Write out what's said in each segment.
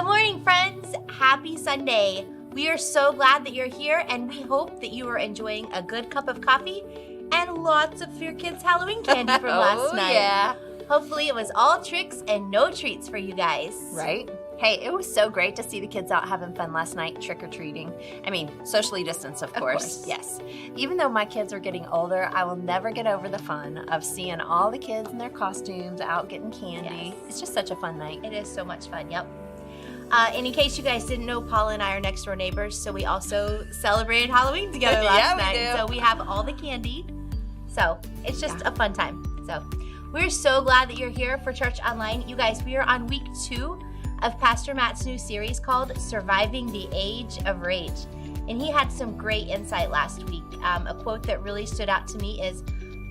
Good morning, friends. Happy Sunday. We are so glad that you're here, and we hope that you are enjoying a good cup of coffee and lots of your kids' Halloween candy from last night. Yeah. Hopefully it was all tricks and no treats for you guys. Right? Hey, it was so great to see the kids out having fun last night, trick-or-treating. I mean, socially distanced, of course. Yes. Even though my kids are getting older, I will never get over the fun of seeing all the kids in their costumes out getting candy. Yes. It's just such a fun night. It is so much fun, yep. And in case you guys didn't know, Paula and I are next door neighbors, so we also celebrated Halloween together last night. We do. So we have all the candy. So it's just a fun time. So we're so glad that you're here for Church Online. You guys, we are on week 2 of Pastor Matt's new series called Surviving the Age of Rage. And he had some great insight last week. A quote that really stood out to me is,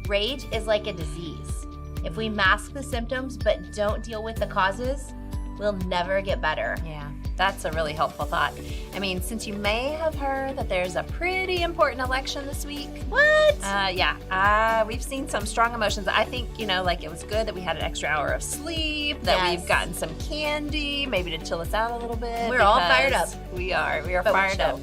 rage is like a disease. If we mask the symptoms but don't deal with the causes, we'll never get better. Yeah, that's a really helpful thought. I mean, since you may have heard that there's a pretty important election this week. What? We've seen some strong emotions. I think, it was good that we had an extra hour of sleep, that we've gotten some candy, maybe to chill us out a little bit. We're all fired up. We are fired up.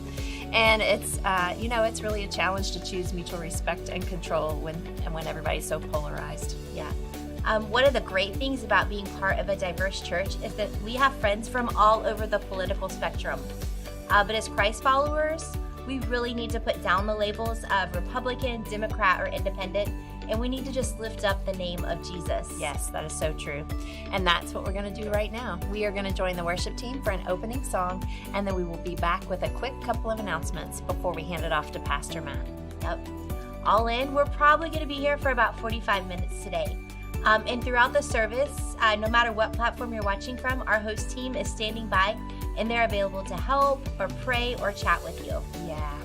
And it's, it's really a challenge to choose mutual respect and control when everybody's so polarized. Yeah. One of the great things about being part of a diverse church is that we have friends from all over the political spectrum. But as Christ followers, we really need to put down the labels of Republican, Democrat, or Independent, and we need to just lift up the name of Jesus. Yes, that is so true. And that's what we're going to do right now. We are going to join the worship team for an opening song, and then we will be back with a quick couple of announcements before we hand it off to Pastor Matt. Yep. All in, we're probably going to be here for about 45 minutes today. And throughout the service, no matter what platform you're watching from, our host team is standing by, and they're available to help or pray or chat with you. Yeah.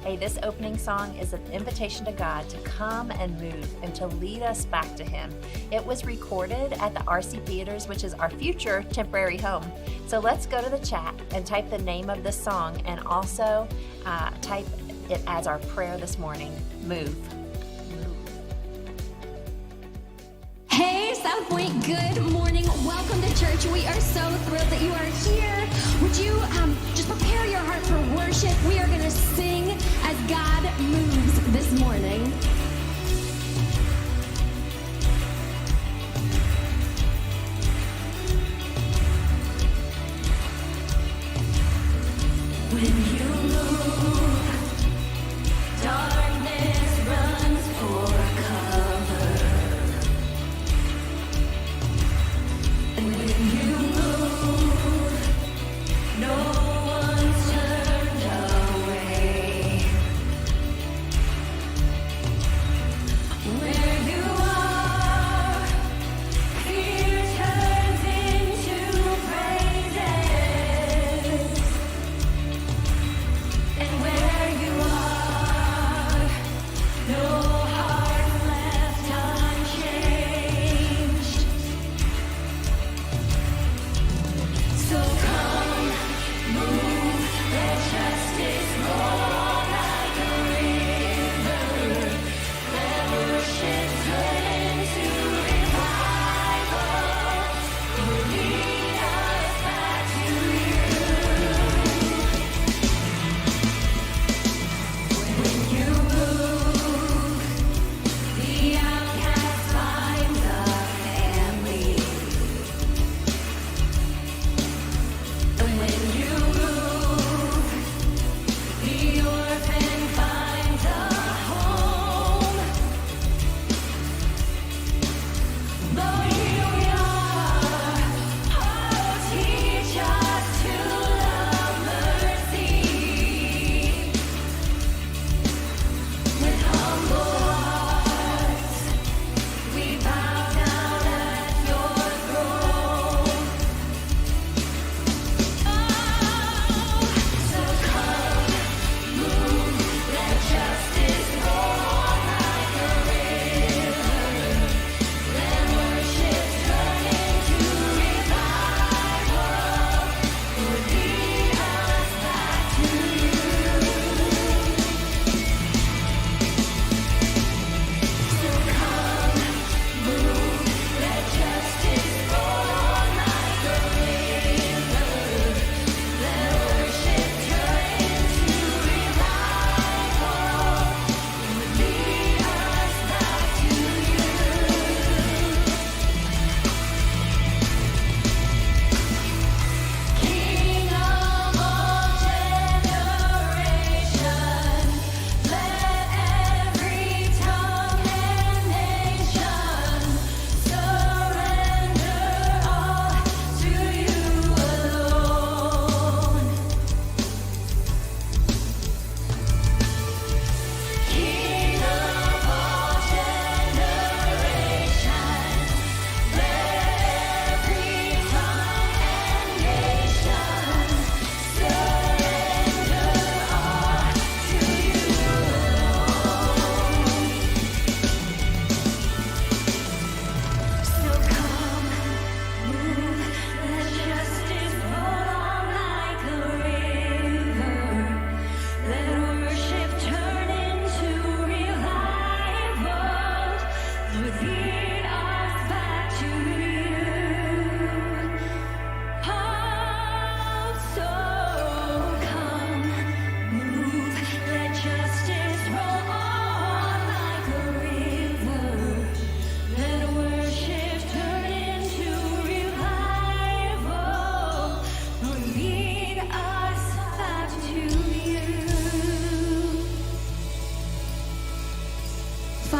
Hey, this opening song is an invitation to God to come and move and to lead us back to Him. It was recorded at the RC Theaters, which is our future temporary home. So let's go to the chat and type the name of this song, and also type it as our prayer this morning. Move. Hey, South Point, good morning. Welcome to church. We are so thrilled that you are here. Would you just prepare your heart for worship? We are going to sing as God moves this morning. When you move, darkness runs for cover. When you move, no one's turned away.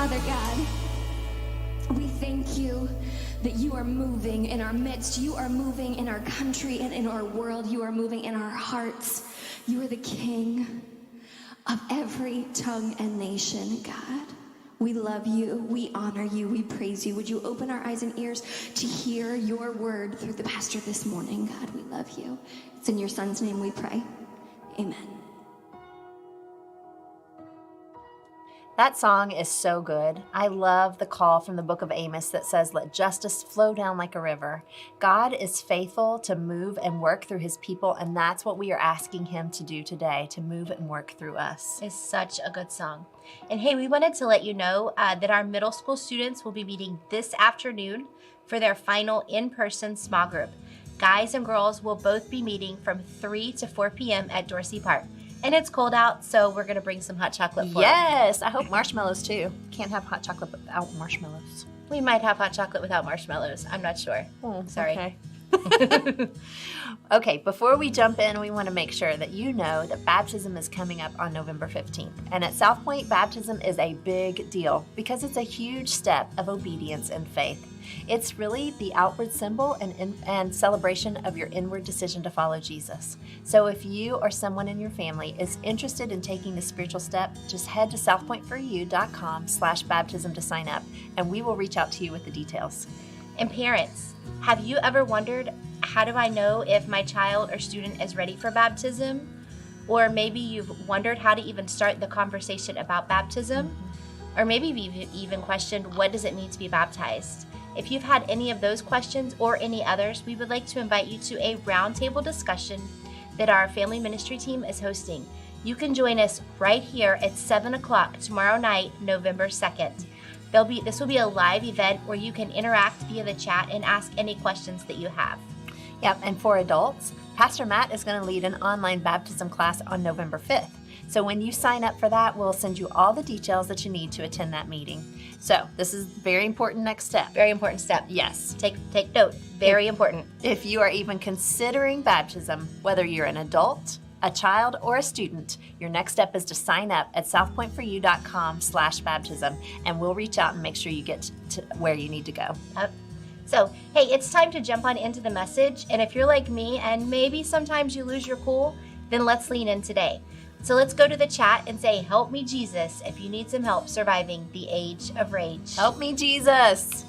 Father God, we thank you that you are moving in our midst. You are moving in our country and in our world. You are moving in our hearts. You are the King of every tongue and nation, God. We love you. We honor you. We praise you. Would you open our eyes and ears to hear your word through the pastor this morning? God, we love you. It's in your son's name we pray. Amen. That song is so good. I love the call from the book of Amos that says, let justice flow down like a river. God is faithful to move and work through his people, and that's what we are asking him to do today, to move and work through us. It's such a good song. And hey, we wanted to let you know that our middle school students will be meeting this afternoon for their final in-person small group. Guys and girls will both be meeting from 3 to 4 p.m. at Dorsey Park. And it's cold out, so we're going to bring some hot chocolate for them. Yes, I hope marshmallows too. Can't have hot chocolate without marshmallows. We might have hot chocolate without marshmallows. I'm not sure. Oh, sorry. Okay. Okay, before we jump in, we want to make sure that you know that baptism is coming up on November 15th. And at South Point, baptism is a big deal because it's a huge step of obedience and faith. It's really the outward symbol and celebration of your inward decision to follow Jesus. So if you or someone in your family is interested in taking the spiritual step, just head to southpointforyou.com/baptism to sign up, and we will reach out to you with the details. And parents, have you ever wondered, how do I know if my child or student is ready for baptism? Or maybe you've wondered how to even start the conversation about baptism? Or maybe you've even questioned, what does it mean to be baptized? If you've had any of those questions or any others, we would like to invite you to a roundtable discussion that our family ministry team is hosting. You can join us right here at 7 o'clock tomorrow night, November 2nd. This will be a live event where you can interact via the chat and ask any questions that you have. Yep, and for adults, Pastor Matt is going to lead an online baptism class on November 5th. So when you sign up for that, we'll send you all the details that you need to attend that meeting. So this is a very important next step. Very important step. Yes. Take note. Very important. If you are even considering baptism, whether you're an adult, a child, or a student, your next step is to sign up at southpointforyou.com/baptism, and we'll reach out and make sure you get to where you need to go. So, hey, it's time to jump on into the message. And if you're like me and maybe sometimes you lose your cool, then let's lean in today. So let's go to the chat and say, help me, Jesus, if you need some help surviving the age of rage. Help me, Jesus.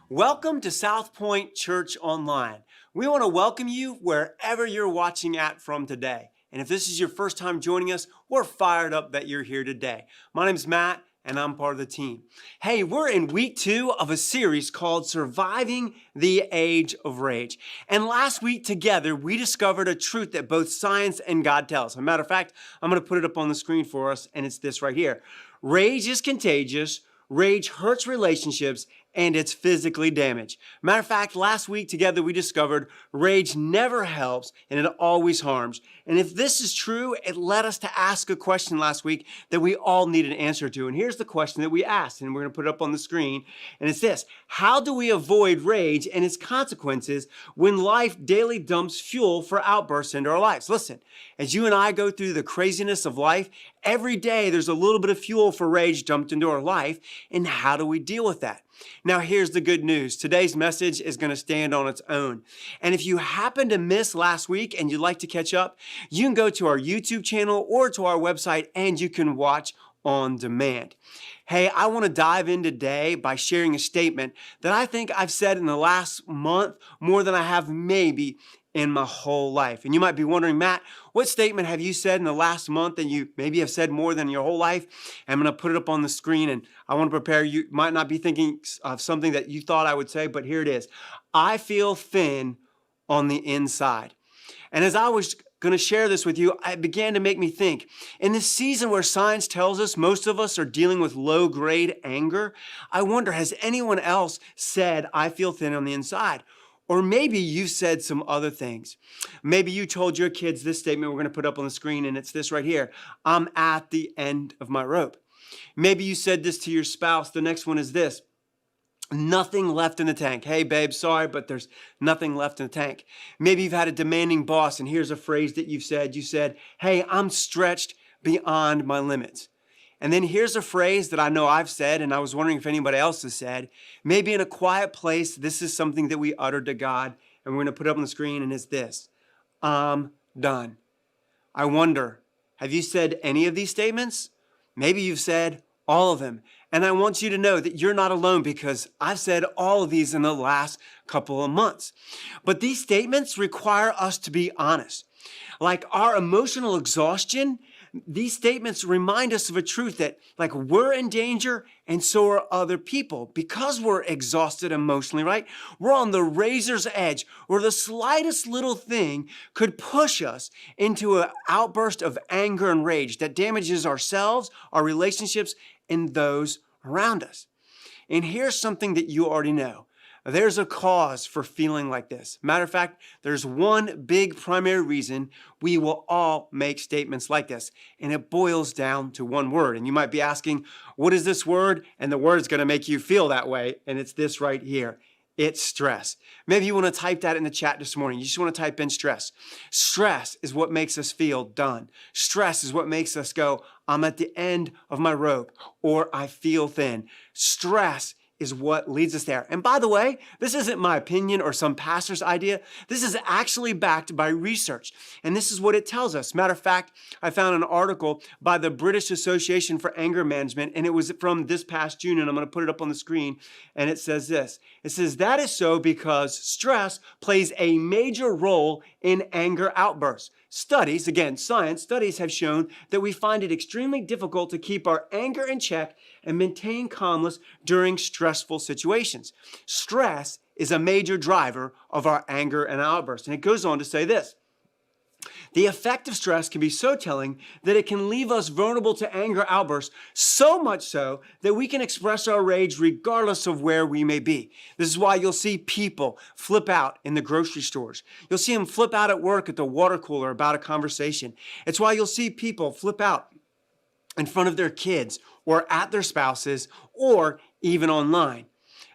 Welcome to South Point Church Online. We want to welcome you wherever you're watching at from today. And if this is your first time joining us, we're fired up that you're here today. My name's Matt, and I'm part of the team. Hey, we're in week 2 of a series called Surviving the Age of Rage. And last week together, we discovered a truth that both science and God tell us. As a matter of fact, I'm going to put it up on the screen for us, and it's this right here. Rage is contagious. Rage hurts relationships, and it's physically damaged. Matter of fact, last week together we discovered rage never helps and it always harms. And if this is true, it led us to ask a question last week that we all need an answer to. And here's the question that we asked, and we're going to put it up on the screen. And it's this: how do we avoid rage and its consequences when life daily dumps fuel for outbursts into our lives? Listen, as you and I go through the craziness of life, every day there's a little bit of fuel for rage dumped into our life. And how do we deal with that? Now, here's the good news. Today's message is going to stand on its own. And if you happen to miss last week and you'd like to catch up, you can go to our YouTube channel or to our website and you can watch on demand. Hey, I want to dive in today by sharing a statement that I think I've said in the last month more than I have maybe in my whole life. And you might be wondering, Matt, what statement have you said in the last month and you maybe have said more than your whole life? I'm going to put it up on the screen and I want to prepare you. Might not be thinking of something that you thought I would say, but here it is. I feel thin on the inside. And as I was going to share this with you, it began to make me think, in this season where science tells us most of us are dealing with low-grade anger, I wonder, has anyone else said, I feel thin on the inside? Or maybe you've said some other things. Maybe you told your kids this statement we're going to put up on the screen, and it's this right here: I'm at the end of my rope. Maybe you said this to your spouse. The next one is this: nothing left in the tank. Hey, babe, sorry, but there's nothing left in the tank. Maybe you've had a demanding boss, and here's a phrase that you've said. You said, hey, I'm stretched beyond my limits. And then here's a phrase that I know I've said, and I was wondering if anybody else has said. Maybe in a quiet place, this is something that we uttered to God, and we're going to put it up on the screen, and it's this: I'm done. I wonder, have you said any of these statements? Maybe you've said all of them. And I want you to know that you're not alone, because I've said all of these in the last couple of months. But these statements require us to be honest. Like our emotional exhaustion, these statements remind us of a truth that like we're in danger and so are other people because we're exhausted emotionally, right? We're on the razor's edge where the slightest little thing could push us into an outburst of anger and rage that damages ourselves, our relationships, and those around us. And here's something that you already know. There's a cause for feeling like this. Matter of fact, there's one big primary reason we will all make statements like this, and it boils down to one word. And you might be asking, what is this word? And the word is going to make you feel that way, and it's this right here. It's stress. Maybe you want to type that in the chat this morning. You just want to type in stress. Stress is what makes us feel done. Stress is what makes us go, I'm at the end of my rope, or I feel thin. Stress is what leads us there. And by the way, this isn't my opinion or some pastor's idea. This is actually backed by research. And this is what it tells us. Matter of fact, I found an article by the British Association for Anger Management, and it was from this past June, and I'm going to put it up on the screen. And it says this. It says, that is so because stress plays a major role in anger outbursts. Studies, again, science studies have shown that we find it extremely difficult to keep our anger in check and maintain calmness during stressful situations. Stress is a major driver of our anger and outbursts. And it goes on to say this. The effect of stress can be so telling that it can leave us vulnerable to anger outbursts, so much so that we can express our rage regardless of where we may be. This is why you'll see people flip out in the grocery stores. You'll see them flip out at work at the water cooler about a conversation. It's why you'll see people flip out in front of their kids or at their spouses or even online.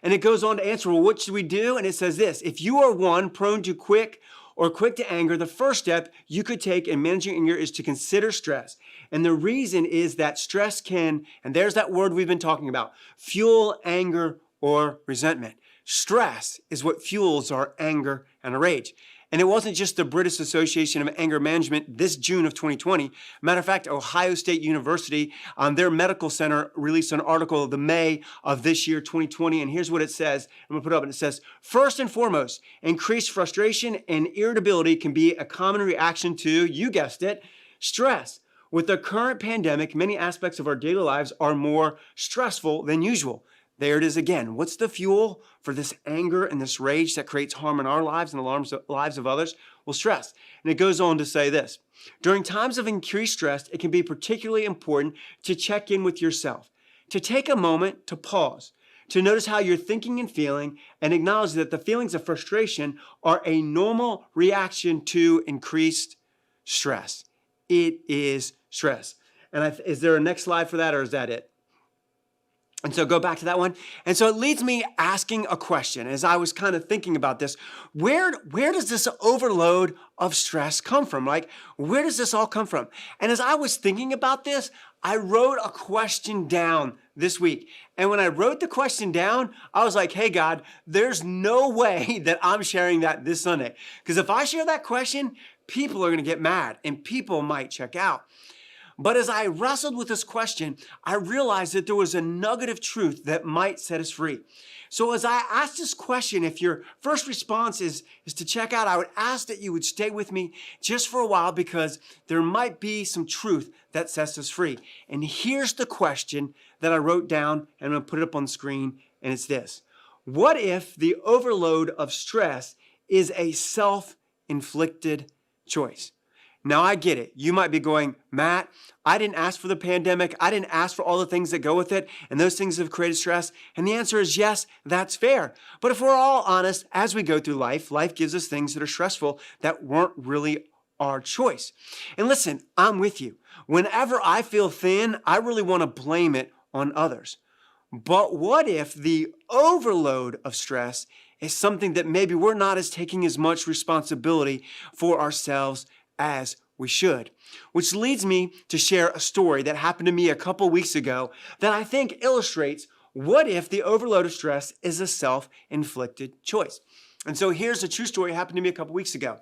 And it goes on to answer, well, what should we do? And it says this: if you are one prone to quick to anger, the first step you could take in managing anger is to consider stress. And the reason is that stress can, and there's that word we've been talking about, fuel anger or resentment. Stress is what fuels our anger and our rage. And it wasn't just the British Association of Anger Management this June of 2020. Matter of fact, Ohio State University, their medical center released an article the May of this year, 2020. And here's what it says. I'm going to put it up. And it says, first and foremost, increased frustration and irritability can be a common reaction to, you guessed it, stress. With the current pandemic, many aspects of our daily lives are more stressful than usual. There it is again. What's the fuel for this anger and this rage that creates harm in our lives and the lives of others? Well, stress. And it goes on to say this. During times of increased stress, it can be particularly important to check in with yourself, to take a moment to pause, to notice how you're thinking and feeling, and acknowledge that the feelings of frustration are a normal reaction to increased stress. It is stress. And is there a next slide for that, or is that it? And so go back to that one. And so it leads me asking a question as I was kind of thinking about this. Where does this overload of stress come from? Like, where does this all come from? And as I was thinking about this, I wrote a question down this week. And when I wrote the question down, I was like, hey, God, there's no way that I'm sharing that this Sunday. Because if I share that question, people are going to get mad and people might check out. But as I wrestled with this question, I realized that there was a nugget of truth that might set us free. So as I asked this question, if your first response is to check out, I would ask that you would stay with me just for a while because there might be some truth that sets us free. And here's the question that I wrote down, and I'm going to put it up on the screen, and it's this. What if the overload of stress is a self-inflicted choice? Now, I get it. You might be going, Matt, I didn't ask for the pandemic. I didn't ask for all the things that go with it, and those things have created stress. And the answer is yes, that's fair. But if we're all honest, as we go through life gives us things that are stressful that weren't really our choice. And listen, I'm with you. Whenever I feel thin, I really want to blame it on others. But what if the overload of stress is something that maybe we're not taking as much responsibility for ourselves as we should. Which leads me to share a story that happened to me a couple weeks ago that I think illustrates what if the overload of stress is a self-inflicted choice. And so here's a true story that happened to me a couple weeks ago.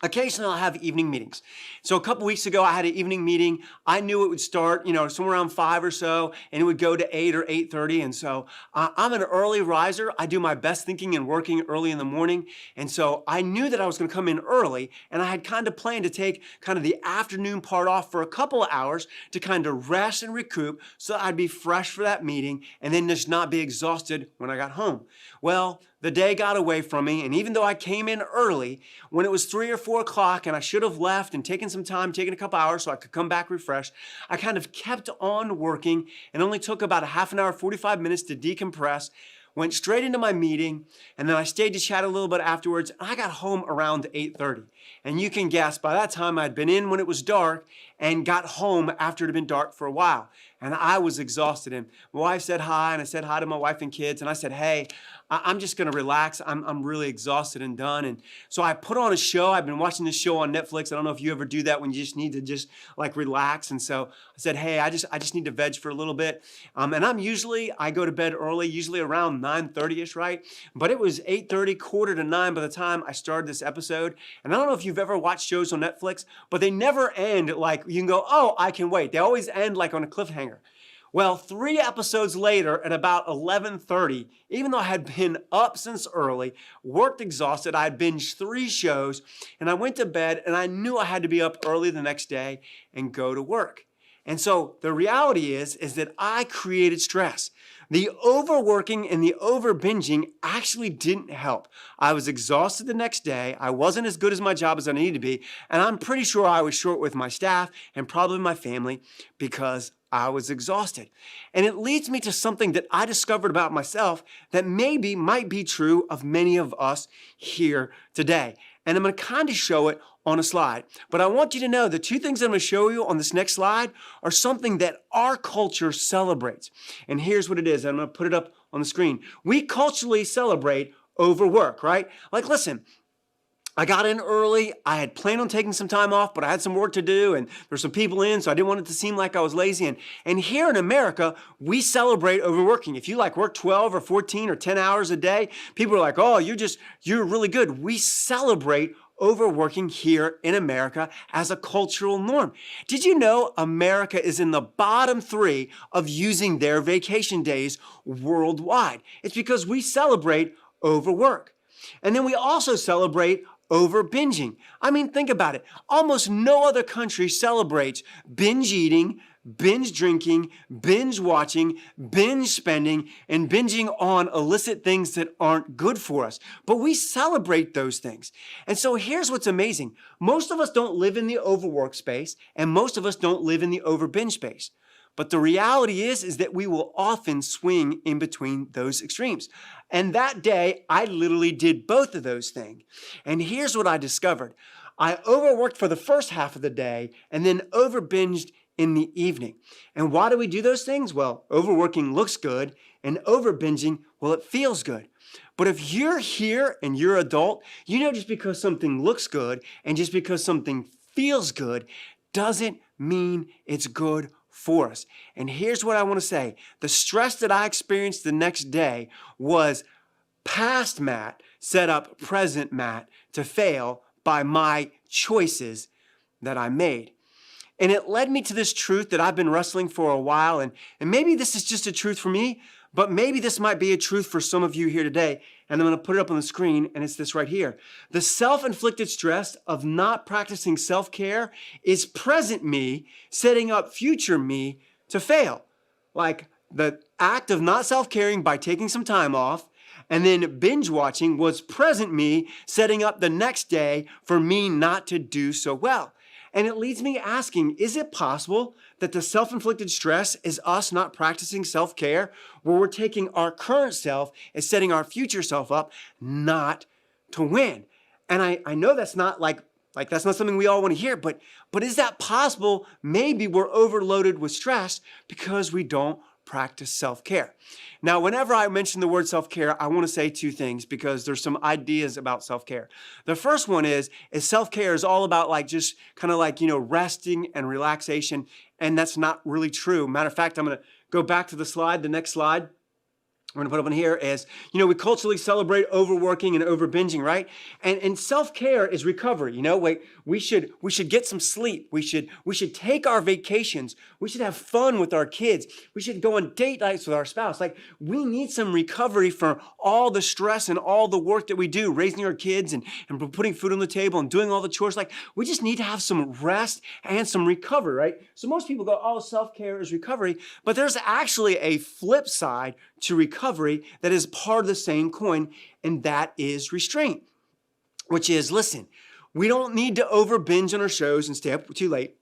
Occasionally I'll have evening meetings. So a couple weeks ago I had an evening meeting. I knew it would start, somewhere around 5 or so, and it would go to 8 or 8:30. And so I'm an early riser. I do my best thinking and working early in the morning. And so I knew that I was going to come in early, and I had kind of planned to take kind of the afternoon part off for a couple of hours to kind of rest and recoup so that I'd be fresh for that meeting and then just not be exhausted when I got home. Well, the day got away from me, and even though I came in early, when it was 3 or 4 o'clock and I should have left and taken some time, taken a couple hours so I could come back refreshed, I kind of kept on working and only took about a half an hour, 45 minutes to decompress, went straight into my meeting, and then I stayed to chat a little bit afterwards. I got home around 8:30. And you can guess, by that time I'd been in when it was dark and got home after it had been dark for a while. And I was exhausted. And my wife said hi, and I said hi to my wife and kids. And I said, hey, I'm just going to relax. I'm really exhausted and done. And so I put on a show. I've been watching this show on Netflix. I don't know if you ever do that when you just need to just like relax. And so I said, hey, I just need to veg for a little bit. And I go to bed early, usually around 9:30ish, right? But it was 8:30, 8:45 by the time I started this episode. And I don't know if you've ever watched shows on Netflix, but they never end like you can go, oh, I can wait. They always end like on a cliffhanger. Well, 3 episodes later at about 11:30, even though I had been up since early, worked exhausted, I had binged 3 shows, and I went to bed and I knew I had to be up early the next day and go to work. And so the reality is that I created stress. The overworking and the over-binging actually didn't help. I was exhausted the next day. I wasn't as good as my job as I needed to be. And I'm pretty sure I was short with my staff and probably my family because I was exhausted. And it leads me to something that I discovered about myself that maybe might be true of many of us here today. And I'm going to kind of show it on a slide. But I want you to know the 2 things I'm going to show you on this next slide are something that our culture celebrates. And here's what it is. I'm going to put it up on the screen. We culturally celebrate overwork, right? Like, listen, I got in early. I had planned on taking some time off, but I had some work to do, and there's some people in, so I didn't want it to seem like I was lazy. And here in America, we celebrate overworking. If you work 12 or 14 or 10 hours a day, people are like, oh, you're really good. We celebrate overworking here in America as a cultural norm. Did you know America is in the bottom 3 of using their vacation days worldwide? It's because we celebrate overwork. And then we also celebrate over binging. I mean, think about it. Almost no other country celebrates binge eating, binge drinking, binge watching, binge spending, and binging on illicit things that aren't good for us. But we celebrate those things. And so here's what's amazing. Most of us don't live in the overwork space, and most of us don't live in the over binge space. But the reality is that we will often swing in between those extremes. And that day, I literally did both of those things. And here's what I discovered. I overworked for the first half of the day and then over-binged in the evening. And why do we do those things? Well, overworking looks good, and over-binging, well, it feels good. But if you're here and you're an adult, you know just because something looks good and just because something feels good doesn't mean it's good for us. And here's what I want to say. The stress that I experienced the next day was past Matt set up present Matt to fail by my choices that I made. And it led me to this truth that I've been wrestling for a while. And maybe this is just a truth for me, but maybe this might be a truth for some of you here today. And I'm going to put it up on the screen, and it's this right here. The self-inflicted stress of not practicing self-care is present me setting up future me to fail. Like the act of not self-caring by taking some time off, and then binge watching was present me setting up the next day for me not to do so well. And it leads me asking, is it possible that the self-inflicted stress is us not practicing self-care, where we're taking our current self and setting our future self up not to win? And I know that's not like that's not something we all want to hear, but is that possible? Maybe we're overloaded with stress because we don't practice self-care. Now, whenever I mention the word self-care, I want to say two things because there's some ideas about self-care. The first one is self-care is all about like just kind of like, resting and relaxation. And that's not really true. Matter of fact, I'm going to go back to the next slide. We're going to put up on here is, we culturally celebrate overworking and overbinging, right? And self-care is recovery. We should get some sleep. We should take our vacations. We should have fun with our kids. We should go on date nights with our spouse. Like, we need some recovery for all the stress and all the work that we do, raising our kids and putting food on the table and doing all the chores. Like, we just need to have some rest and some recovery, right? So most people go, oh, self-care is recovery. But there's actually a flip side to recovery that is part of the same coin, and that is restraint, which is, listen, we don't need to over binge on our shows and stay up too late.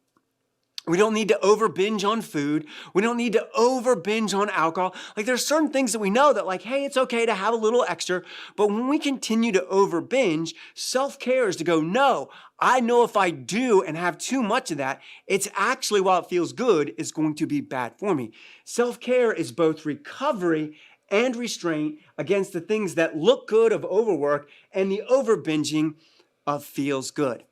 We don't need to over binge on food. We don't need to over binge on alcohol. Like, there's certain things that we know that like, hey, it's okay to have a little extra, but when we continue to over binge, self-care is to go, no, I know if I do and have too much of that, it's actually, while it feels good, it's going to be bad for me. Self-care is both recovery and restraint against the things that look good of overwork and the over binging of feels good.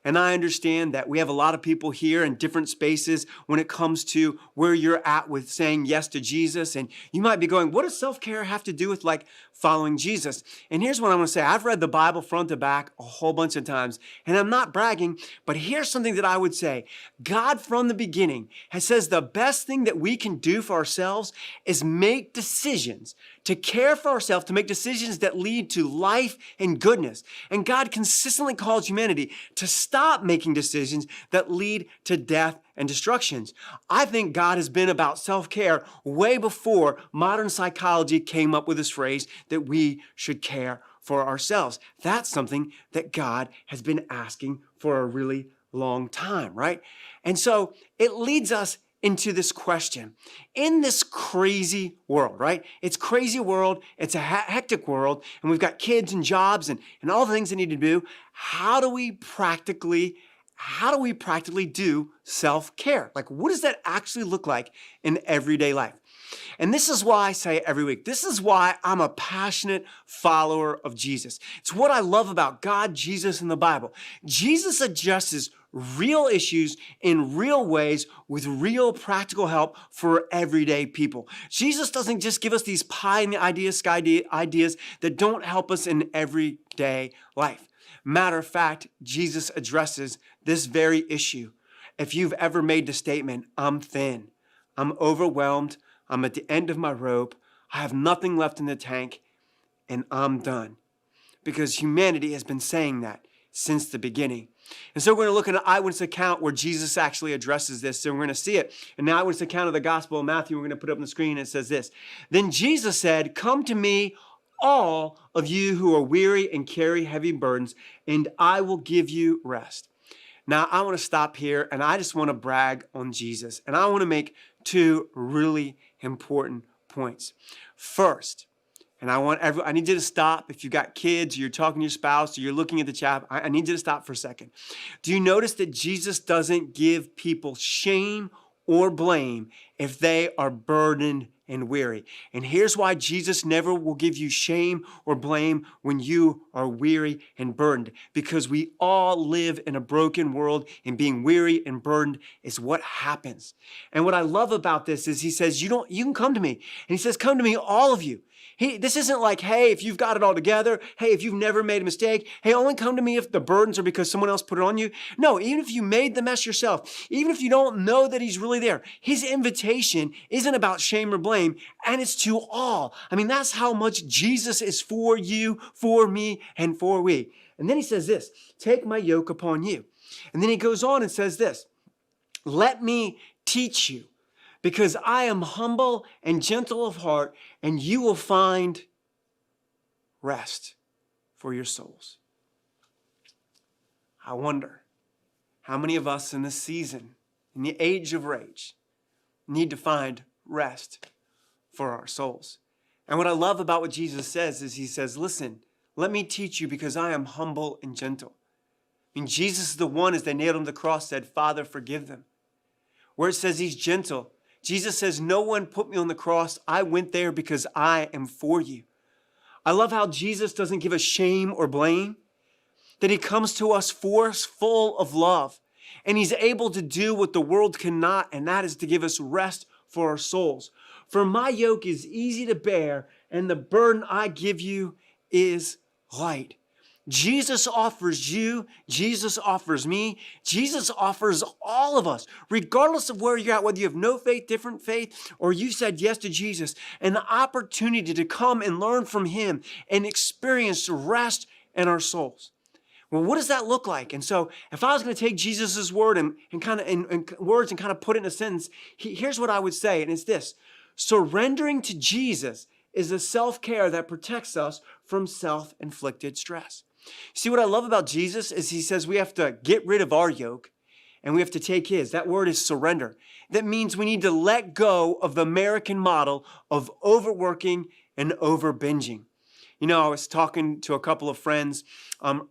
And I understand that we have a lot of people here in different spaces when it comes to where you're at with saying yes to Jesus. And you might be going, what does self-care have to do with like following Jesus? And here's what I want to say. I've read the Bible front to back a whole bunch of times, and I'm not bragging, but here's something that I would say. God from the beginning has says the best thing that we can do for ourselves is make decisions to care for ourselves, to make decisions that lead to life and goodness. And God consistently calls humanity to stop making decisions that lead to death and destructions. I think God has been about self-care way before modern psychology came up with this phrase that we should care for ourselves. That's something that God has been asking for a really long time, right? And so it leads us into this question. In this crazy world, right? It's a crazy world. It's a hectic world. And we've got kids and jobs and all the things they need to do. How do we practically do self-care? Like, what does that actually look like in everyday life? And this is why I say every week, this is why I'm a passionate follower of Jesus. It's what I love about God, Jesus, and the Bible. Jesus addresses real issues in real ways with real practical help for everyday people. Jesus doesn't just give us these pie in the sky ideas that don't help us in everyday life. Matter of fact, Jesus addresses this very issue. If you've ever made the statement, I'm thin, I'm overwhelmed, I'm at the end of my rope, I have nothing left in the tank, and I'm done. Because humanity has been saying that since the beginning. And so we're going to look at an eyewitness account where Jesus actually addresses this. So we're going to see it. An eyewitness account of the Gospel of Matthew, we're going to put up on the screen. It says this. Then Jesus said, come to me, all of you who are weary and carry heavy burdens, and I will give you rest. Now, I want to stop here, and I just want to brag on Jesus. And I want to make two really important points. First, and I need you to stop. If you've got kids, or you're talking to your spouse, or you're looking at the chat, I need you to stop for a second. Do you notice that Jesus doesn't give people shame or blame if they are burdened and weary? And here's why Jesus never will give you shame or blame when you are weary and burdened. Because we all live in a broken world, and being weary and burdened is what happens. And what I love about this is he says, you can come to me. And he says, come to me, all of you. This isn't like, hey, if you've got it all together, hey, if you've never made a mistake, hey, only come to me if the burdens are because someone else put it on you. No, even if you made the mess yourself, even if you don't know that he's really there, his invitation isn't about shame or blame, and it's to all. I mean, that's how much Jesus is for you, for me, and for we. And then he says this, take my yoke upon you. And then he goes on and says this, let me teach you, because I am humble and gentle of heart, and you will find rest for your souls. I wonder how many of us in this season, in the age of rage, need to find rest for our souls. And what I love about what Jesus says is he says, listen, let me teach you because I am humble and gentle. I mean, Jesus is the one, as they nailed him to the cross, said, Father, forgive them. Where it says he's gentle, Jesus says, no one put me on the cross. I went there because I am for you. I love how Jesus doesn't give us shame or blame, that he comes to us full of love. And he's able to do what the world cannot, and that is to give us rest for our souls. For my yoke is easy to bear, and the burden I give you is light. Jesus offers you, Jesus offers me, Jesus offers all of us, regardless of where you're at, whether you have no faith, different faith, or you said yes to Jesus, an opportunity to come and learn from him and experience rest in our souls. Well, what does that look like? And so if I was going to take Jesus' word and kind of put it in a sentence, here's what I would say, and it's this. Surrendering to Jesus is a self-care that protects us from self-inflicted stress. See, what I love about Jesus is he says we have to get rid of our yoke and we have to take his. That word is surrender. That means we need to let go of the American model of overworking and over-binging. You know, I was talking to a couple of friends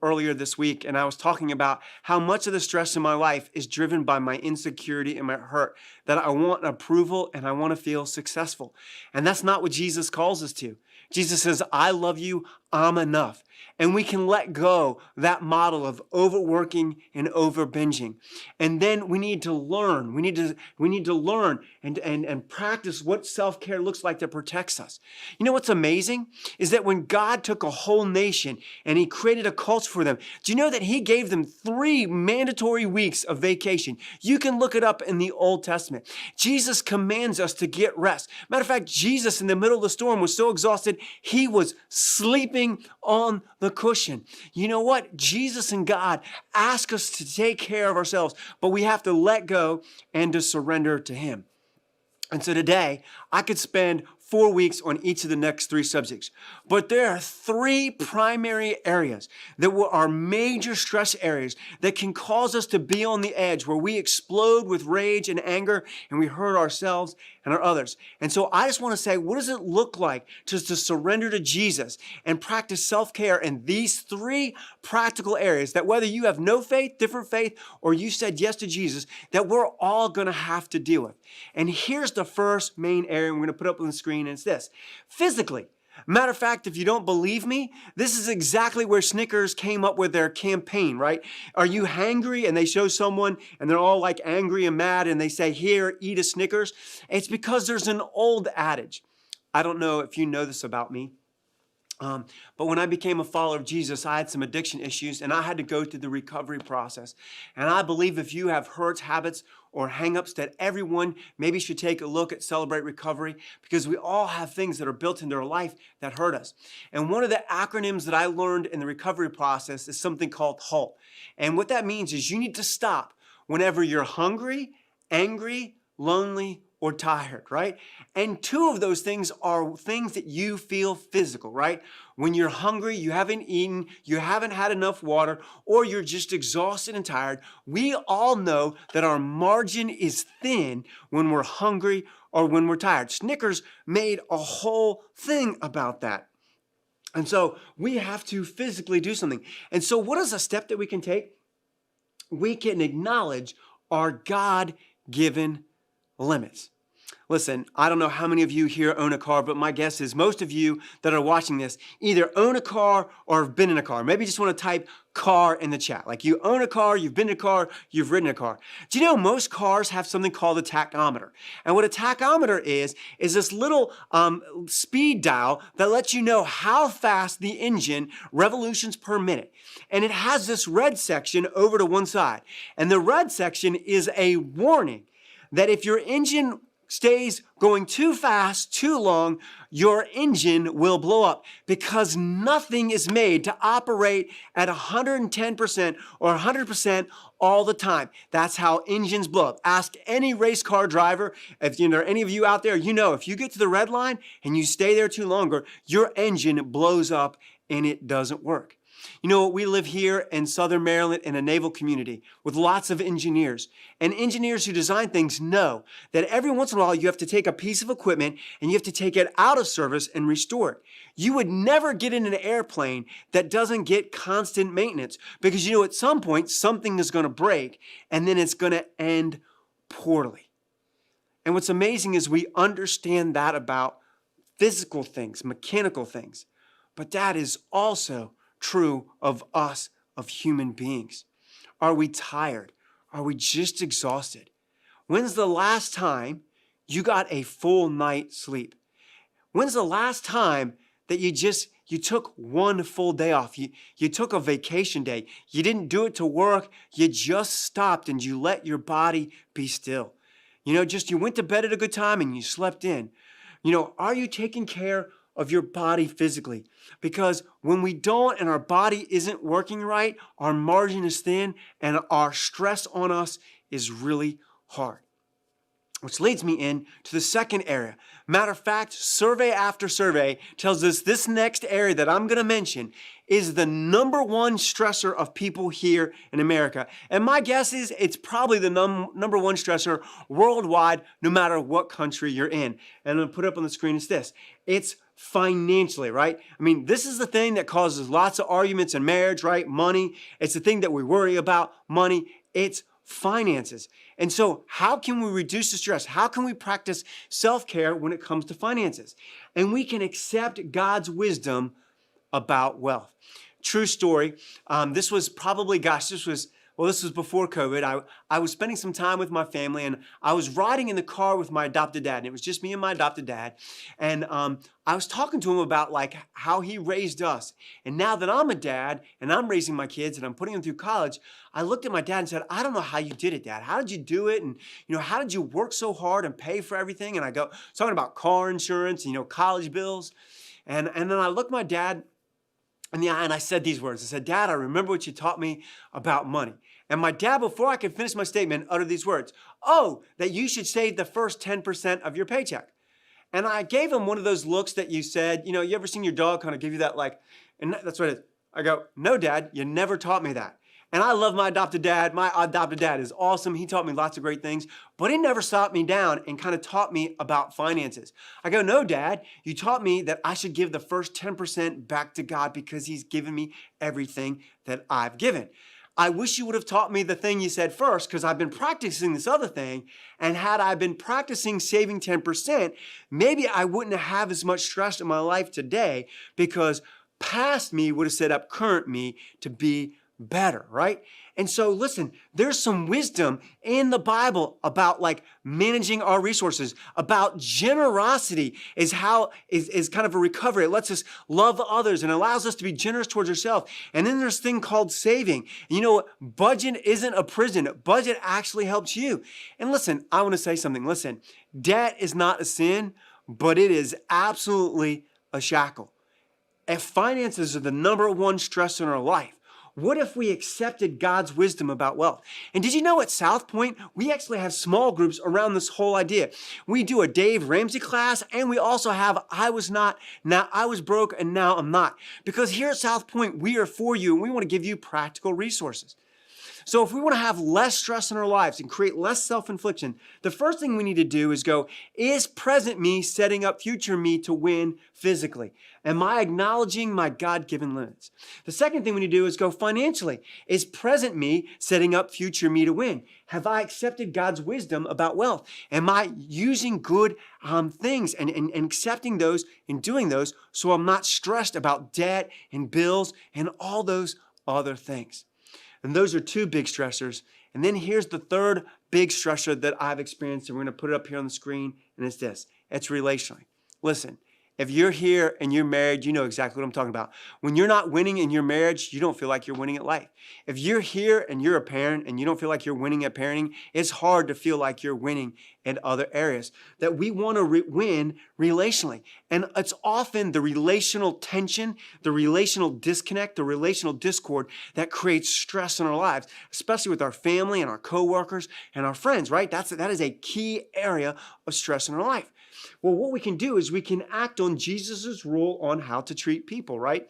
earlier this week, and I was talking about how much of the stress in my life is driven by my insecurity and my hurt, that I want approval and I want to feel successful. And that's not what Jesus calls us to. Jesus says, I love you, I'm enough. And we can let go that model of overworking and over-binging. And then we need to learn. We need to learn and practice what self-care looks like that protects us. You know what's amazing is that when God took a whole nation and he created a culture for them, do you know that he gave them 3 mandatory weeks of vacation? You can look it up in the Old Testament. Jesus commands us to get rest. Matter of fact, Jesus in the middle of the storm was so exhausted, he was sleeping on the cushion. You know what? Jesus and God ask us to take care of ourselves, but we have to let go and to surrender to him. And so today, I could spend 4 weeks on each of the next 3 subjects. But there are 3 primary areas that are major stress areas that can cause us to be on the edge, where we explode with rage and anger and we hurt ourselves and our others. And so I just want to say, what does it look like to surrender to Jesus and practice self-care in these 3 practical areas that whether you have no faith, different faith, or you said yes to Jesus, that we're all going to have to deal with. And here's the first main area we're going to put up on the screen, and it's this. Physically. Matter of fact, if you don't believe me, this is exactly where Snickers came up with their campaign, right? Are you hangry? And they show someone and they're all like angry and mad and they say, here, eat a Snickers. It's because there's an old adage. I don't know if you know this about me. But when I became a follower of Jesus, I had some addiction issues and I had to go through the recovery process. And I believe if you have hurts, habits, or hangups, that everyone maybe should take a look at Celebrate Recovery, because we all have things that are built into our life that hurt us. And one of the acronyms that I learned in the recovery process is something called HALT. And what that means is you need to stop whenever you're hungry, angry, lonely, or tired, right? And 2 of those things are things that you feel physical, right? When you're hungry, you haven't eaten, you haven't had enough water, or you're just exhausted and tired. We all know that our margin is thin when we're hungry or when we're tired. Snickers made a whole thing about that. And so we have to physically do something. And so what is a step that we can take? We can acknowledge our God-given limits. Listen, I don't know how many of you here own a car, but my guess is most of you that are watching this either own a car or have been in a car. Maybe you just want to type car in the chat. Like you own a car, you've been in a car, you've ridden a car. Do you know most cars have something called a tachometer? And what a tachometer is this little speed dial that lets you know how fast the engine revolutions per minute. And it has this red section over to one side. And the red section is a warning that if your engine stays going too fast, too long, your engine will blow up, because nothing is made to operate at 110% or 100% all the time. That's how engines blow up. Ask any race car driver, if there are any of you out there, you know if you get to the red line and you stay there too longer, your engine blows up and it doesn't work. You know, we live here in Southern Maryland in a naval community with lots of engineers. And engineers who design things know that every once in a while you have to take a piece of equipment and you have to take it out of service and restore it. You would never get in an airplane that doesn't get constant maintenance, because you know at some point something is going to break and then it's going to end poorly. And what's amazing is we understand that about physical things, mechanical things. But that is also true of us, of human beings. Are we tired? Are we just exhausted? When's the last time you got a full night's sleep? When's the last time that you took one full day off? You took a vacation day. You didn't do it to work. You just stopped and you let your body be still. You went to bed at a good time and you slept in. Are you taking care of your body physically? Because when we don't and our body isn't working right, our margin is thin and our stress on us is really hard. Which leads me in to the second area. Matter of fact, survey after survey tells us this next area that I'm going to mention is the number one stressor of people here in America. And my guess is it's probably the number one stressor worldwide, no matter what country you're in. And I'm going to put up on the screen is this. It's financially, right? This is the thing that causes lots of arguments in marriage, right? Money. It's the thing that we worry about, money. It's finances. And so how can we reduce the stress? How can we practice self-care when it comes to finances? And we can accept God's wisdom about wealth. True story. This was before COVID. I was spending some time with my family and I was riding in the car with my adopted dad. And it was just me and my adopted dad. And I was talking to him about how he raised us. And now that I'm a dad and I'm raising my kids and I'm putting them through college, I looked at my dad and said, I don't know how you did it, Dad. How did you do it? And how did you work so hard and pay for everything? And I was talking about car insurance, college bills. And then I looked my dad in the eye and I said these words. I said, Dad, I remember what you taught me about money. And my dad, before I could finish my statement, uttered these words. Oh, that you should save the first 10% of your paycheck. And I gave him one of those looks that you said, you ever seen your dog kind of give you that and that's what it is. I go, no, Dad, you never taught me that. And I love my adopted dad. My adopted dad is awesome. He taught me lots of great things, but he never stopped me down and kind of taught me about finances. I go, no, Dad, you taught me that I should give the first 10% back to God because he's given me everything that I've given. I wish you would have taught me the thing you said first because I've been practicing this other thing. And had I been practicing saving 10%, maybe I wouldn't have as much stress in my life today because past me would have set up current me to be better, right? And so listen, there's some wisdom in the Bible about managing our resources, about generosity is kind of a recovery. It lets us love others and allows us to be generous towards ourselves. And then there's a thing called saving. Budget isn't a prison. Budget actually helps you. And listen, I want to say something. Listen, debt is not a sin, but it is absolutely a shackle. If finances are the number one stress in our life, what if we accepted God's wisdom about wealth? And did you know at South Point, we actually have small groups around this whole idea. We do a Dave Ramsey class, and we also have I was broke, and now I'm not. Because here at South Point, we are for you, and we want to give you practical resources. So if we want to have less stress in our lives and create less self-infliction, the first thing we need to do is go, is present me setting up future me to win physically? Am I acknowledging my God-given limits? The second thing we need to do is go financially. Is present me setting up future me to win? Have I accepted God's wisdom about wealth? Am I using good things and accepting those and doing those so I'm not stressed about debt and bills and all those other things? And those are two big stressors. And then here's the third big stressor that I've experienced, and we're going to put it up here on the screen, and it's this. It's relationally. Listen, if you're here and you're married, you know exactly what I'm talking about. When you're not winning in your marriage, you don't feel like you're winning at life. If you're here and you're a parent and you don't feel like you're winning at parenting, it's hard to feel like you're winning in other areas. That we want to win relationally. And it's often the relational tension, the relational disconnect, the relational discord that creates stress in our lives, especially with our family and our coworkers and our friends, right? That is a key area of stress in our life. Well, what we can do is we can act on Jesus' rule on how to treat people, right?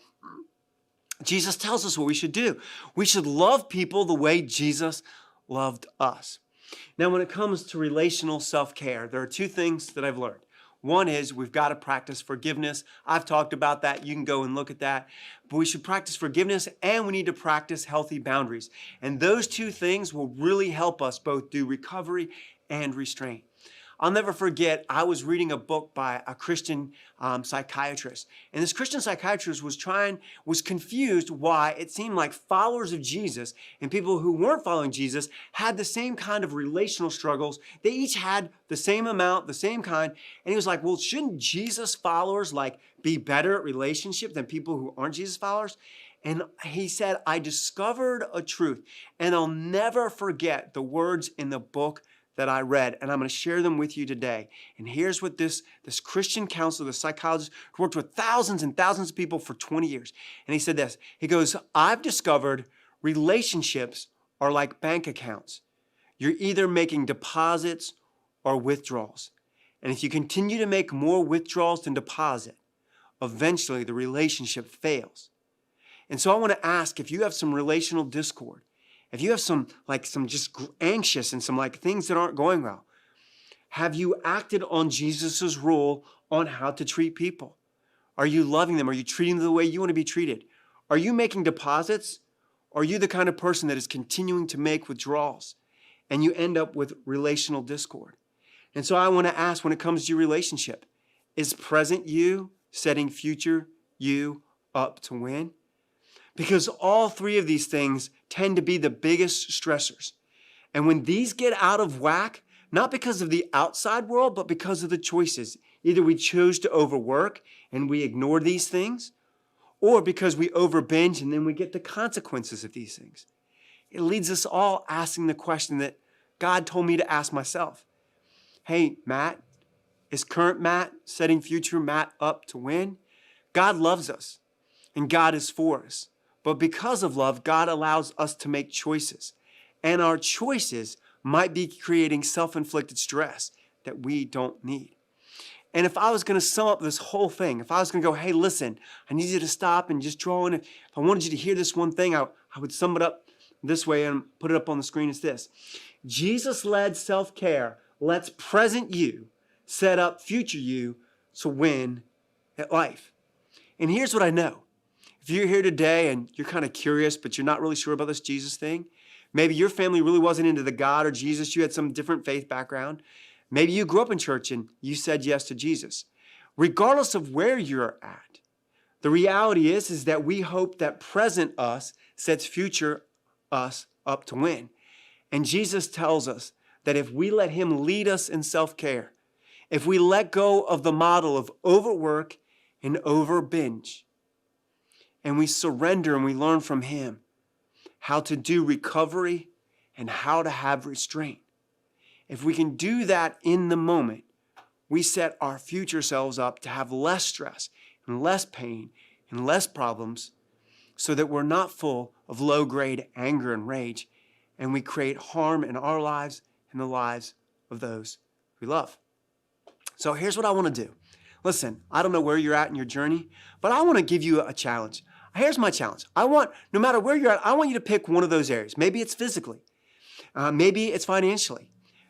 Jesus tells us what we should do. We should love people the way Jesus loved us. Now, when it comes to relational self-care, there are two things that I've learned. One is we've got to practice forgiveness. I've talked about that. You can go and look at that. But we should practice forgiveness and we need to practice healthy boundaries. And those two things will really help us both do recovery and restraint. I'll never forget, I was reading a book by a Christian psychiatrist. And this Christian psychiatrist was confused why it seemed like followers of Jesus and people who weren't following Jesus had the same kind of relational struggles. They each had the same amount, the same kind. And he was like, well, shouldn't Jesus followers like be better at relationship than people who aren't Jesus followers? And he said, I discovered a truth, and I'll never forget the words in the book that I read, and I'm going to share them with you today. And here's what this Christian counselor, the psychologist, who worked with thousands and thousands of people for 20 years. And he said this, he goes, I've discovered relationships are like bank accounts. You're either making deposits or withdrawals. And if you continue to make more withdrawals than deposit, eventually the relationship fails. And so I want to ask, if you have some relational discord, if you have some just anxious and some like things that aren't going well, have you acted on Jesus's rule on how to treat people? Are you loving them? Are you treating them the way you want to be treated? Are you making deposits? Or are you the kind of person that is continuing to make withdrawals and you end up with relational discord? And so I want to ask, when it comes to your relationship, is present you setting future you up to win? Because all three of these things tend to be the biggest stressors. And when these get out of whack, not because of the outside world, but because of the choices, either we chose to overwork and we ignore these things, or because we overbinge and then we get the consequences of these things. It leads us all asking the question that God told me to ask myself. Hey, Matt, is current Matt setting future Matt up to win? God loves us and God is for us. But because of love, God allows us to make choices. And our choices might be creating self-inflicted stress that we don't need. And if I was going to sum up this whole thing, if I was going to go, hey, listen, I need you to stop and just draw in. If I wanted you to hear this one thing, I would sum it up this way and put it up on the screen as this. Jesus-led self-care lets present you set up future you to win at life. And here's what I know. If you're here today and you're kind of curious, but you're not really sure about this Jesus thing, maybe your family really wasn't into the God or Jesus, you had some different faith background. Maybe you grew up in church and you said yes to Jesus. Regardless of where you're at, the reality is that we hope that present us sets future us up to win. And Jesus tells us that if we let him lead us in self-care, if we let go of the model of overwork and over-binge, and we surrender and we learn from him how to do recovery and how to have restraint. If we can do that in the moment, we set our future selves up to have less stress and less pain and less problems so that we're not full of low-grade anger and rage, and we create harm in our lives and the lives of those we love. So here's what I want to do. Listen, I don't know where you're at in your journey, but I want to give you a challenge. Here's my challenge. No matter where you're at, I want you to pick one of those areas. Maybe it's physically. Maybe it's financially.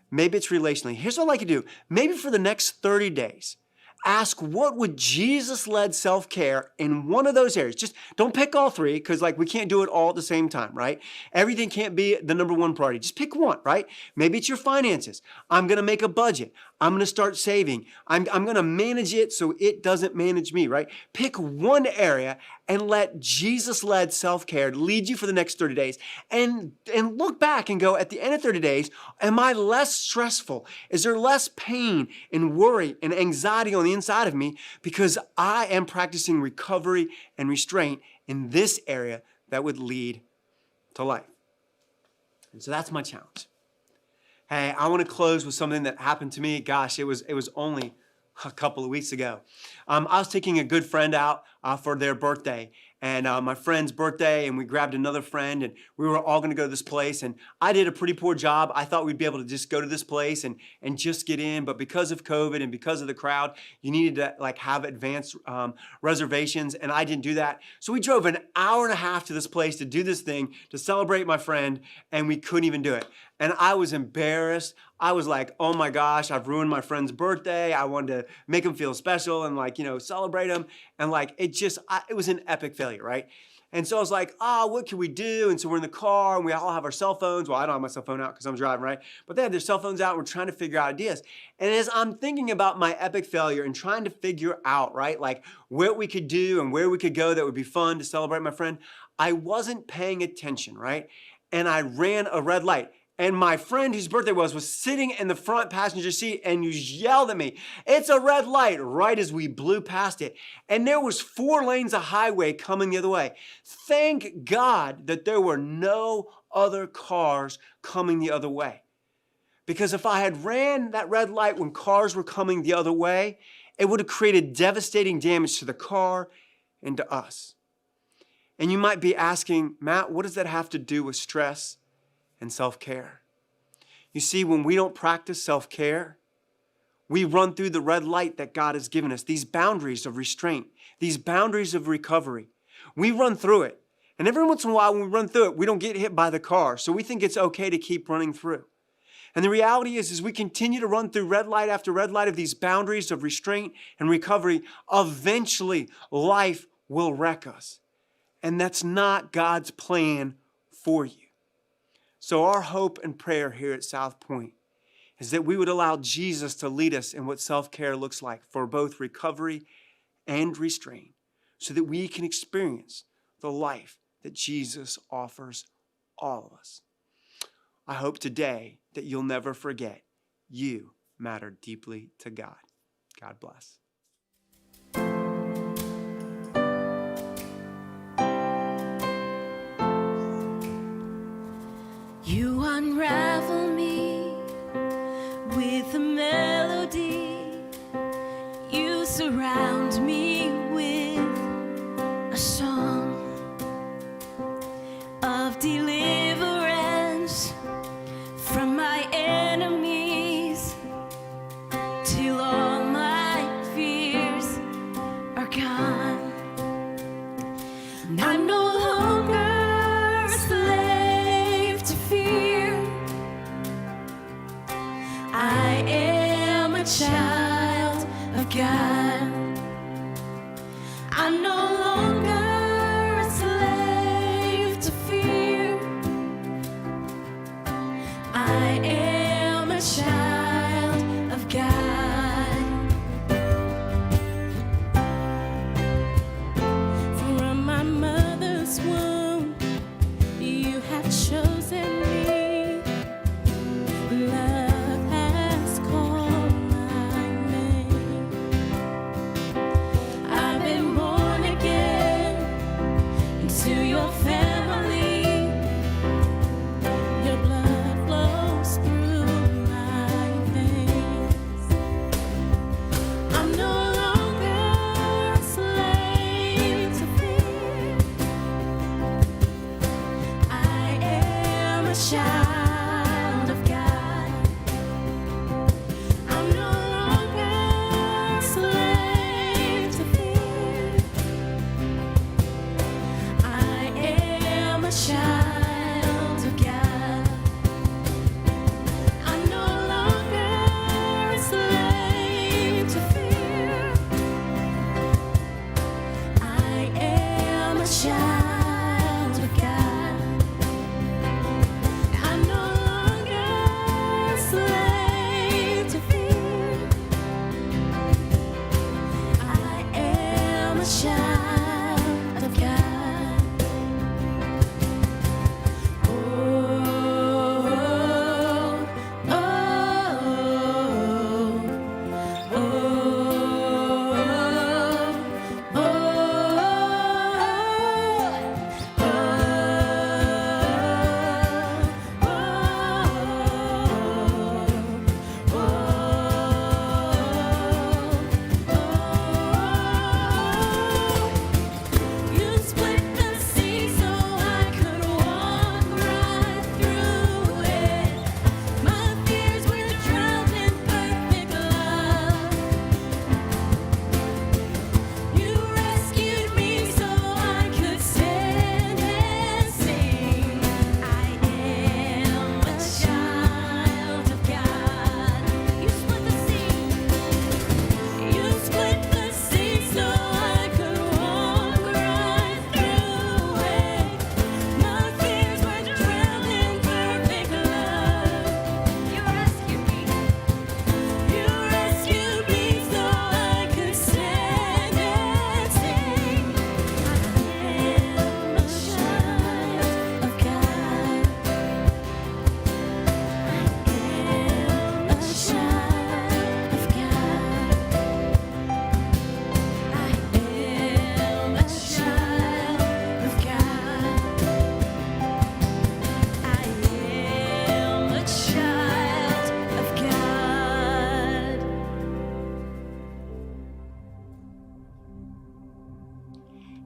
Maybe it's relationally. Here's what I'd like you to do. Maybe for the next 30 days, ask what would Jesus-led self-care in one of those areas. Just don't pick all three because we can't do it all at the same time, right? Everything can't be the number one priority. Just pick one, right? Maybe it's your finances. I'm going to make a budget. I'm going to start saving. I'm going to manage it so it doesn't manage me, right? Pick one area and let Jesus-led self-care lead you for the next 30 days and look back and go, at the end of 30 days, am I less stressful? Is there less pain and worry and anxiety on the inside of me because I am practicing recovery and restraint in this area that would lead to life? And so that's my challenge. Hey, I want to close with something that happened to me. Gosh, it was only a couple of weeks ago. I was taking a good friend out for their birthday, and my friend's birthday, and we grabbed another friend, and we were all going to go to this place, and I did a pretty poor job. I thought we'd be able to just go to this place and just get in, but because of COVID and because of the crowd, you needed to have advanced reservations, and I didn't do that. So we drove an hour and a half to this place to do this thing, to celebrate my friend, and we couldn't even do it. And I was embarrassed. I was like, oh my gosh, I've ruined my friend's birthday. I wanted to make him feel special and celebrate him. And it was an epic failure, right? And so I was like, what can we do? And so we're in the car and we all have our cell phones. Well, I don't have my cell phone out because I'm driving, right? But they have their cell phones out and we're trying to figure out ideas. And as I'm thinking about my epic failure and trying to figure out, right, like what we could do and where we could go that would be fun to celebrate my friend, I wasn't paying attention, right? And I ran a red light. And my friend whose birthday was sitting in the front passenger seat and you yelled at me, "It's a red light," right as we blew past it. And there was 4 lanes of highway coming the other way. Thank God that there were no other cars coming the other way. Because if I had ran that red light when cars were coming the other way, it would have created devastating damage to the car and to us. And you might be asking, Matt, what does that have to do with stress and self-care? You see, when we don't practice self-care, we run through the red light that God has given us, these boundaries of restraint, these boundaries of recovery. We run through it. And every once in a while when we run through it, we don't get hit by the car. So we think it's okay to keep running through. And the reality is we continue to run through red light after red light of these boundaries of restraint and recovery. Eventually, life will wreck us. And that's not God's plan for you. So our hope and prayer here at South Point is that we would allow Jesus to lead us in what self-care looks like for both recovery and restraint so that we can experience the life that Jesus offers all of us. I hope today that you'll never forget you matter deeply to God. God bless. You unravel me with a melody. You surround me with a song of deliverance from my enemies till all my fears are gone. I'm no longer a slave to fear. I am a child of God. I'm no longer a slave to fear. I am a child of God. From my mother's womb, you have chosen me. Love has called my name. I've been born again into your family. Your blood flows through my veins. I'm no longer a slave to fear. I am a child of God. I'm no longer a slave to fear. I am a child of God. I'm no longer a slave to fear. I am a child of God. I'm no longer a slave to fear. I am a child of God.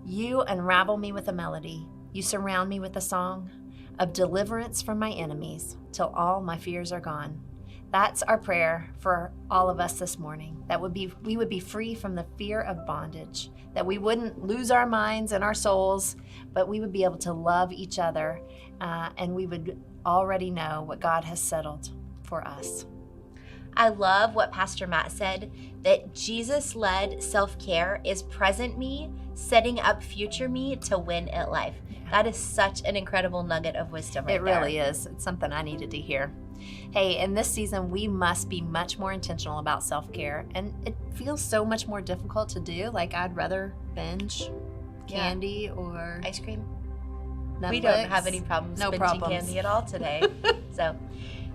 You unravel me with a melody. You surround me with a song of deliverance from my enemies till all my fears are gone. That's our prayer for all of us this morning, that we would be free from the fear of bondage, that we wouldn't lose our minds and our souls, but we would be able to love each other, and we would already know what God has settled for us. I love what Pastor Matt said, that Jesus-led self-care is present me, setting up future me to win at life. That is such an incredible nugget of wisdom right there. It really is. It's something I needed to hear. Hey, in this season, we must be much more intentional about self-care, and it feels so much more difficult to do. Like, I'd rather binge candy or ice cream. Netflix. We don't have any problems binging candy at all today. So,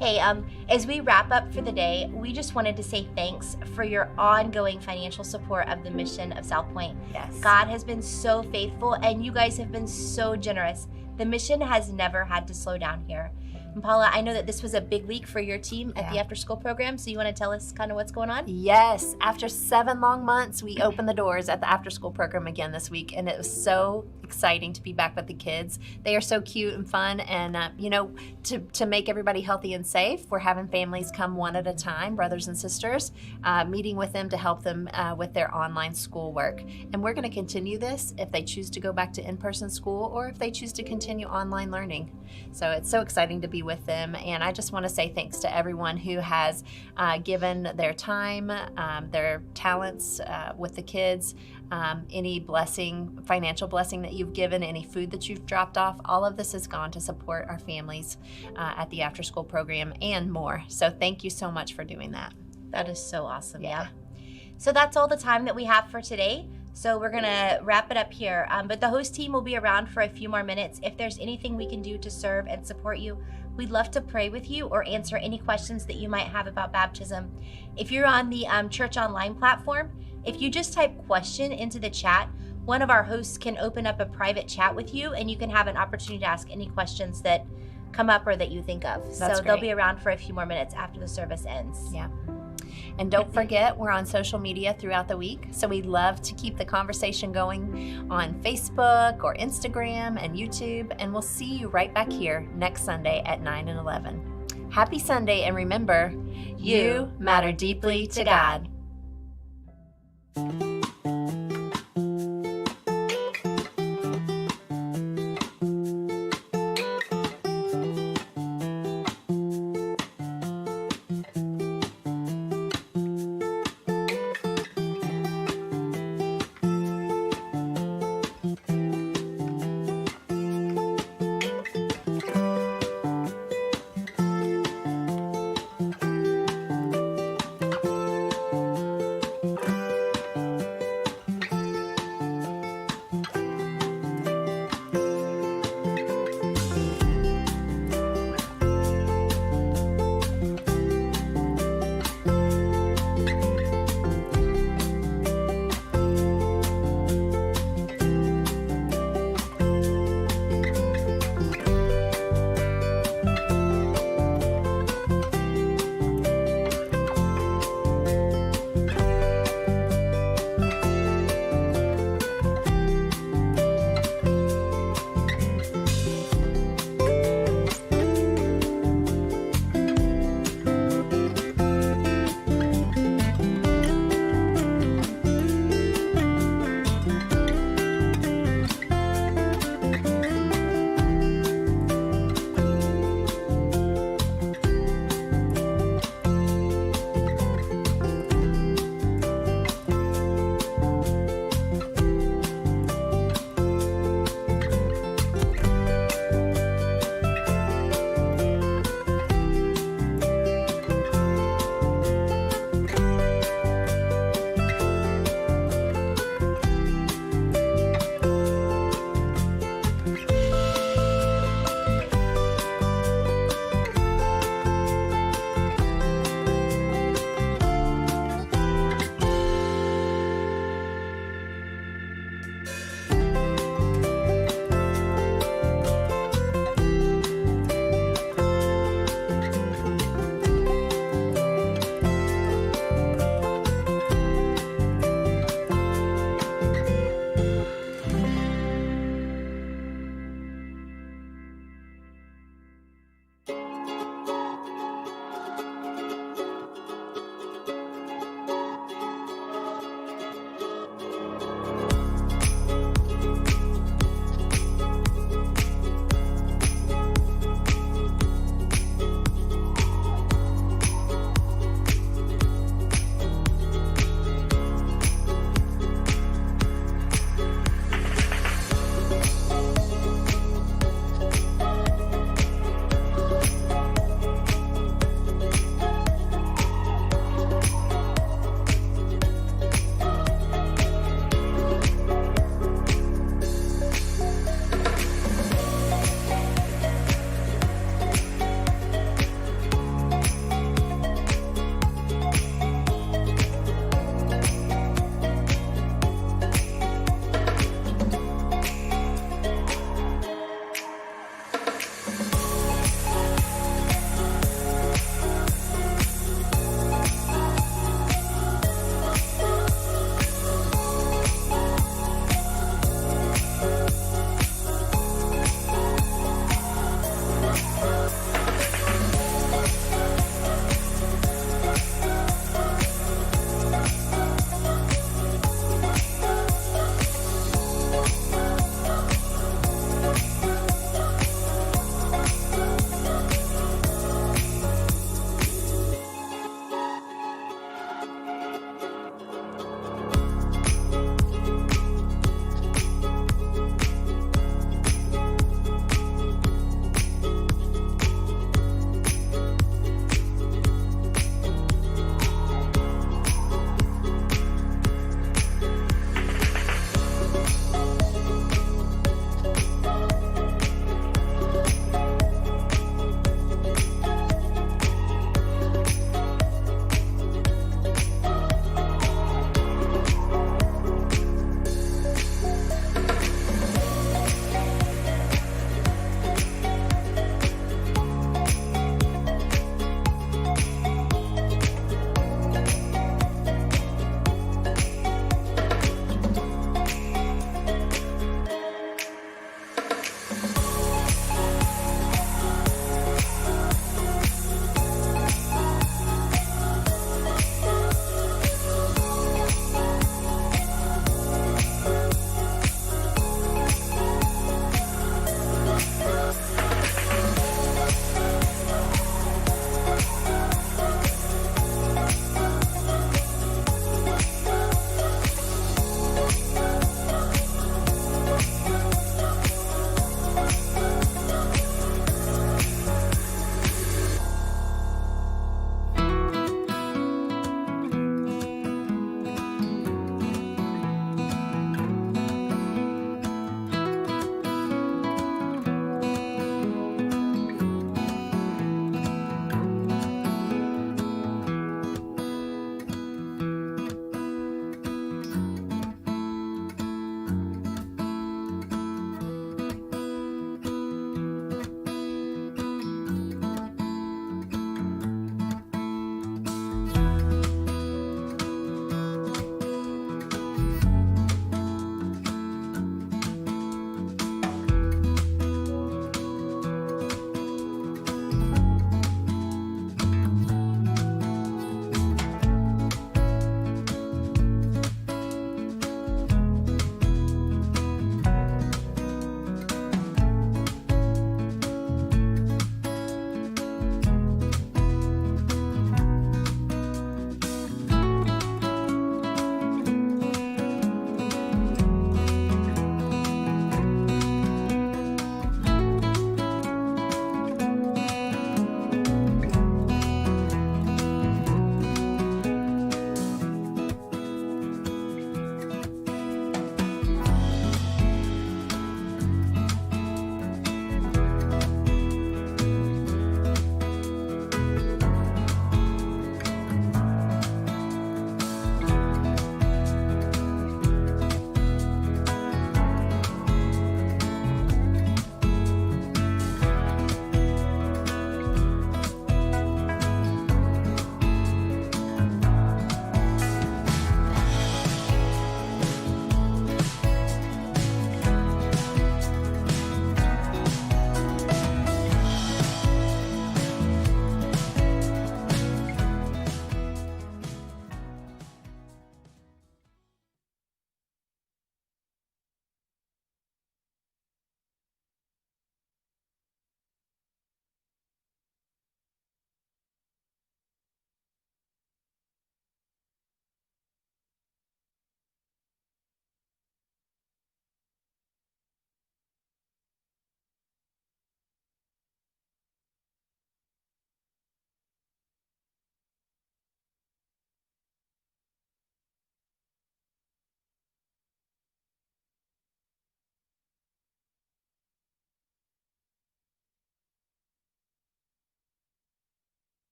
hey, as we wrap up for the day, we just wanted to say thanks for your ongoing financial support of the mission of South Point. Yes. God has been so faithful, and you guys have been so generous. The mission has never had to slow down here. And Paula, I know that this was a big week for your team at the after-school program, so you want to tell us kind of what's going on? Yes. After 7 long months, we opened the doors at the after-school program again this week, and it was so exciting to be back with the kids. They are so cute and fun, and to make everybody healthy and safe, we're having families come one at a time, brothers and sisters, meeting with them to help them with their online schoolwork. And we're going to continue this if they choose to go back to in-person school or if they choose to continue online learning. So it's so exciting to be with them, and I just want to say thanks to everyone who has given their time, their talents with the kids, any blessing, financial blessing that you've given, any food that you've dropped off. All of this has gone to support our families at the after school program and more. So thank you so much for doing that. That is so awesome. Yeah. So that's all the time that we have for today. So we're going to wrap it up here. But the host team will be around for a few more minutes. If there's anything we can do to serve and support you, we'd love to pray with you or answer any questions that you might have about baptism. If you're on the Church Online platform, if you just type question into the chat, one of our hosts can open up a private chat with you, and you can have an opportunity to ask any questions that come up or that you think of. That's so they'll be around for a few more minutes after the service ends. Yeah. And don't forget, we're on social media throughout the week, so we'd love to keep the conversation going on Facebook or Instagram and YouTube, and we'll see you right back here next Sunday at 9 and 11. Happy Sunday, and remember, you matter deeply to God.